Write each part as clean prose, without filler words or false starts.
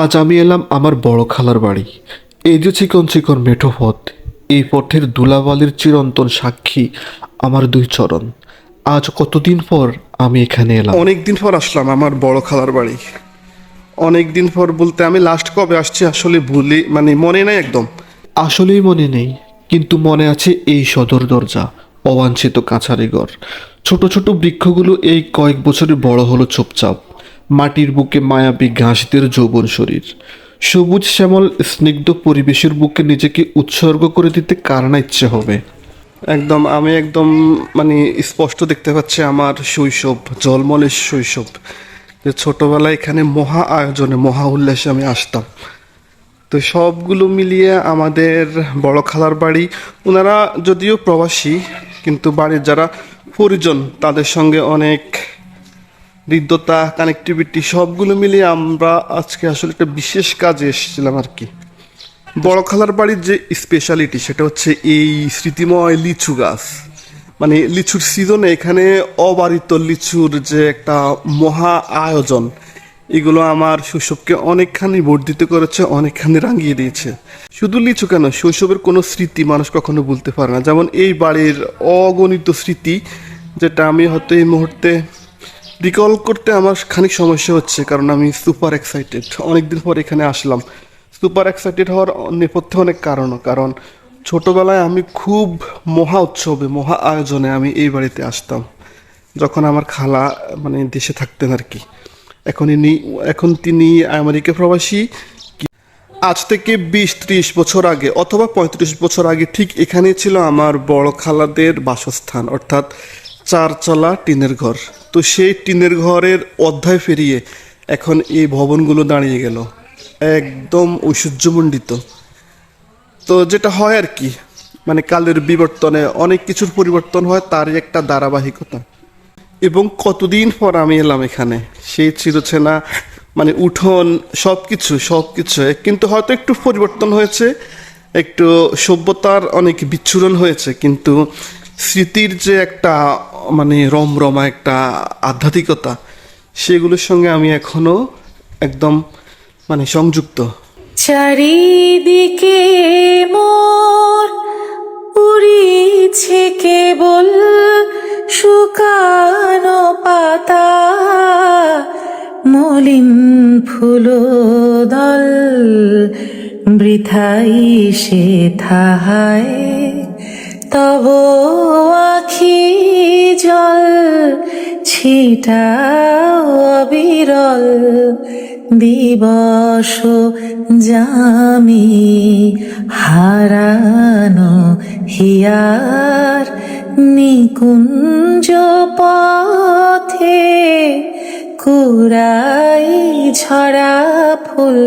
আজ আমি এলাম আমার বড় খালার বাড়ি। এই যে চিকন চিকন মেঠো পথ, এই পথের ধুলাবালির চিরন্তন সাক্ষী আমার দুই চরণ। আজ কতদিন পর আমি এখানে এলাম। অনেক দিন পর আসলাম আমার বড় খালার বাড়ি। অনেক দিন পর বলতে আমি লাস্ট কবে আসছি আসলে ভুলি, মানে মনে নাই একদম। আসলেই মনে নেই, কিন্তু মনে আছে এই সদর দরজা, অবাঞ্ছিত কাছারি ঘর, ছোট ছোট বৃক্ষগুলো এই কয়েক বছরে বড় হলো চুপচাপ। মাটির বুকে মায়াবী ঘাসদের যৌবন শরীর, সবুজ শ্যামল স্নিগ্ধ পরিবেশের বুকে নিজেকে উৎসর্গ করে দিতে কার না ইচ্ছে হবে। একদম আমি একদম মানে স্পষ্ট দেখতে পাচ্ছি আমার শৈশব, জলমলের শৈশব, যে ছোটবেলায় এখানে মহা আয়োজনে মহা উল্লাসে আমি আসতাম। তো সবগুলো মিলিয়ে আমাদের বড় খালার বাড়ি, ওনারা যদিও প্রবাসী কিন্তু বাড়ির যারা পরিজন তাদের সঙ্গে অনেক হৃদ্যতা, কানেক্টিভিটি সবগুলো মিলিয়ে আমরা আজকে আসলে একটা বিশেষ কাজে এসেছিলাম আর কি। বড় খালার বাড়ির যে স্পেশালিটি সেটা হচ্ছে এই স্মৃতিময় লিচু গাছ। মানে লিচুর সিজনে এখানে অবারিত লিচুর যে একটা মহা আয়োজন, এগুলো আমার শৈশবকে অনেকখানি বর্ধিত করেছে, অনেকখানি রাঙিয়ে দিয়েছে। শুধু লিচু কেন, শৈশবের কোনো স্মৃতি মানুষ কখনো ভুলতে পারে না। যেমন এই বাড়ির অগণিত স্মৃতি, যেটা আমি হয়তো এই মুহূর্তে রিকল করতে আমার খানিক সমস্যা হচ্ছে, কারণ আমি সুপার এক্সাইটেড। অনেকদিন পর এখানে আসলাম। সুপার এক্সাইটেড হওয়ার নেপথ্যে অনেক কারণ ছোটবেলায় আমি খুব মহা উৎসবে মহা আয়োজনে আমি এই বাড়িতে আসতাম, যখন আমার খালা মানে দেশে থাকতেন আর কি। এখন তিনি আমেরিকা প্রবাসী। আজ থেকে 20-30 বছর আগে অথবা 35 বছর আগে ঠিক এখানেই ছিল আমার বড় খালাদের বাসস্থান, অর্থাৎ চারচালা টিনের ঘর। তো সেই টিনের ঘরের অধ্যায় ফেরিয়ে এখন এই ভবনগুলো দাঁড়িয়ে গেল, একদম ঐশ্বর্যমণ্ডিত। তো যেটা হয় আর কি, মানে কালের বিবর্তনে অনেক কিছুর পরিবর্তন হয়, তারই একটা ধারাবাহিকতা। এবং কতদিন পর আমি এলাম এখানে, সেই চিরচেনা মানে উঠোন, সব কিছু কিন্তু হয়তো একটু পরিবর্তন হয়েছে, একটু সভ্যতার অনেক বিচ্ছুরণ হয়েছে, কিন্তু স্মৃতির যে একটা মানে রমরমা একটা আধ্যাত্মিকতা, সেগুলোর সঙ্গে আমি এখনো একদম মানে সংযুক্ত। চারিদিকে মোর উড়িছে কেবল শুকানো পাতা, মলিন ফুলদল বৃথাই সে থাহায়, তব আখি জল ছিটাও অবিরল, দিবস জামি হারানো হিয়ার নিকুঞ্জ পথে, কুরাই ঝরা ফুল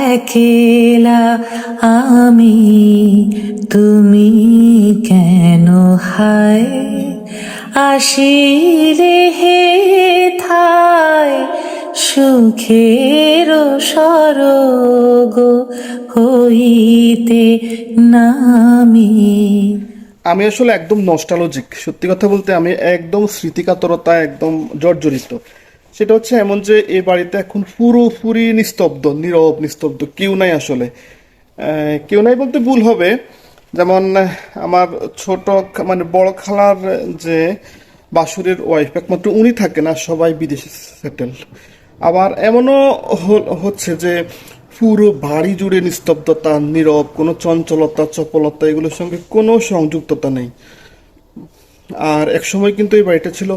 একেলা আমি, তুমি কেন হায় আসিলে হে থায়, সুখের স্বর্গ হইতে নামি। আমি আসলে একদম নস্টালজিক, সত্যি কথা বলতে আমি একদম স্মৃতিকাতরতা একদম জর্জরিত। সেটা হচ্ছে এমন যে এই বাড়িতে এখন পুরোপুরি নিস্তব্ধ, নীরব নিস্তব্ধ, কেউ নাই আসলে। কেউ নাই বলতে ভুল হবে। যেমন আমার ছোট মানে বড় খালার যে বাসুরের ওয়াইফ, একমাত্র উনি থাকে না, সবাই বিদেশে সেটেল। আবার এমনও হচ্ছে যে পুরো বাড়ি জুড়ে নিস্তব্ধতা, নীরব, কোনো চঞ্চলতা চপলতা এগুলোর সঙ্গে কোনো সংযুক্ততা নেই। আর এক সময় কিন্তু এই বাড়িটা ছিল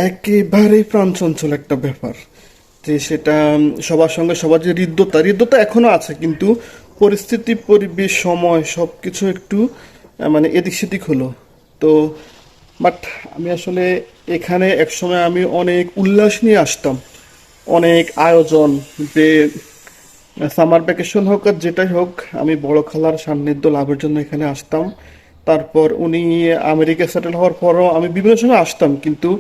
একেবারেই প্রাণচঞ্চল একটা ব্যাপার, যে সেটা সবার সঙ্গে সবার যে হৃদ্যতা এখনো আছে, কিন্তু পরিস্থিতি, পরিবেশ, সময় সব কিছু একটু মানে এদিক সেদিক হলো। তো বাট আমি আসলে এখানে একসময় আমি অনেক উল্লাস নিয়ে আসতাম, অনেক আয়োজন, যে সামার ভ্যাকেশন হোক আর যেটাই হোক, আমি বড় খালার সান্নিধ্য লাভের জন্য এখানে আসতাম। তারপর উনি আমেরিকা সেটেল হওয়ার পরও আমি বিভিন্ন সময় আসতাম, কিন্তু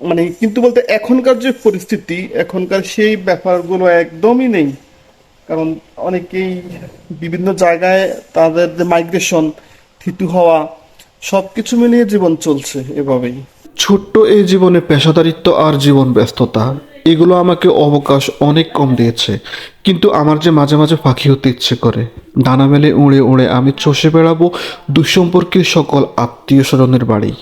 মানে কিন্তু বলতে এখনকার যে পরিস্থিতি, এখনকার সেই ব্যাপারগুলো একদমই নেই। কারণ অনেকেই বিভিন্ন জায়গায় তাদের যে মাইগ্রেশন, থিতু হওয়া, সব কিছু মিলিয়ে জীবন চলছে এভাবেই। ছোট্ট এই জীবনে পেশাদারিত্ব আর জীবন ব্যস্ততা, এগুলো আমাকে অবকাশ অনেক কম দিয়েছে, কিন্তু আমার যে মাঝে মাঝে পাখি হতে ইচ্ছে করে। ডানা মেলে উড়ে উড়ে আমি চষে বেড়াবো দুঃসম্পর্কের সকল আত্মীয় স্বজনের বাড়ি।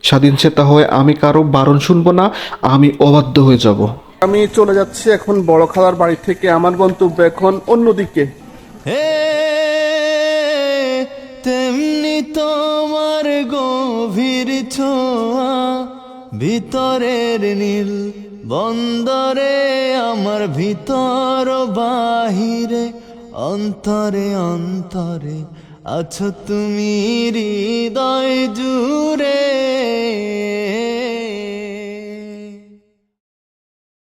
স্বাধীন চেতা হয়ে আমি কারো বারণ শুনবো না, আমি অবাধ্য হয়ে যাব। আমি চলে যাচ্ছি এখন বড় খালার বাড়ি থেকে। আমার গন্তব্য এখন অন্যদিকে। হে তেমনি তোমার গভীর ছোঁয়া, ভিতরের নীল বন্দরে আমার ভিতর বাহিরে, অন্তরে অন্তরে আছো তুমি হৃদয় জুড়ে।